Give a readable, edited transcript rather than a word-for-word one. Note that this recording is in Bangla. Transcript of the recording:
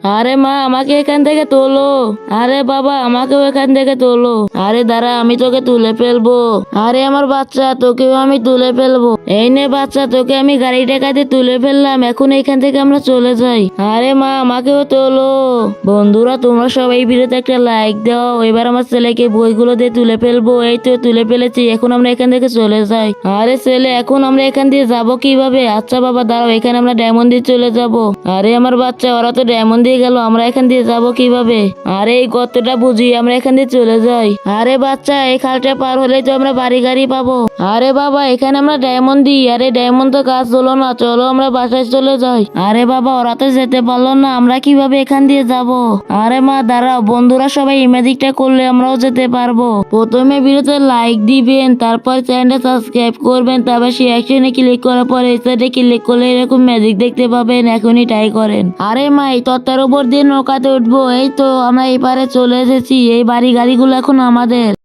আরে মা, আমাকে এখান থেকে তোলো। আরে বাবা, আমাকেও এখান থেকে তোলো। আরে দাঁড়া, আমি তোকে তুলে ফেলবো। আরে আমার বাচ্চা, তোকেও আমি তুলে ফেলবো। এই নে বাচ্চা, তোকে আমি গাড়ি টাকাতে তুলে ফেললাম। এখন এখান থেকে আমরা চলে যাই। আরে মা, আমাকেও তোলো। বন্ধুরা, তোমরা সবাই ভিডিওতে একটা লাইক দাও। এবার আমার ছেলেকে বইগুলো দিয়ে তুলে ফেলবো। এই তো তুলে ফেলেছি, এখন আমরা এখান থেকে চলে যাই। আরে ছেলে, এখন আমরা এখান দিয়ে যাব কিভাবে? আচ্ছা বাবা দাঁড়াও, এখানে আমরা ডায়মন্ড দিয়ে চলে যাব। আরে আমার বাচ্চা, ওরা তো ডায়মন্ড দিয়ে গেল, আমরা এখান দিয়ে যাব কিভাবে? আরে এই গর্তটা বুঝি, আমরা এখান দিয়ে চলে যাই। আরে বাচ্চা, এই খালটা পার হলেই তো আমরা বাড়ি গাড়ি পাবো। আরে বাবা, এখানে আমরা ডায়মন্ড দিই। আরে ডায়মন্ড তো কাজ হলো না, চলো আমরা বাসায় চলে যাই। আরে বাবা, ওরা তো যেতে পারলো না, আমরা কিভাবে এখান দিয়ে যাব? আরে মা দাঁড়াও, বন্ধুরা সবাই ম্যাজিকটা করলে আমরাও যেতে পারবো। প্রথমে ভিডিওতে লাইক দিবেন, তারপর চ্যানেলটা সাবস্ক্রাইব করবেন, তারপর সেই অ্যাকশনে ক্লিক করার পর এই সাইডে ক্লিক করলে এরকম ম্যাজিক দেখতে পাবেন। এখনই ট্রাই করেন। আরে মা, এই তত্তার উপর দিয়ে নৌকাতে উঠবো। এই তো আমরা এই পারে চলে এসেছি। এই বাড়ি গাড়িগুলো এখন আমাদের।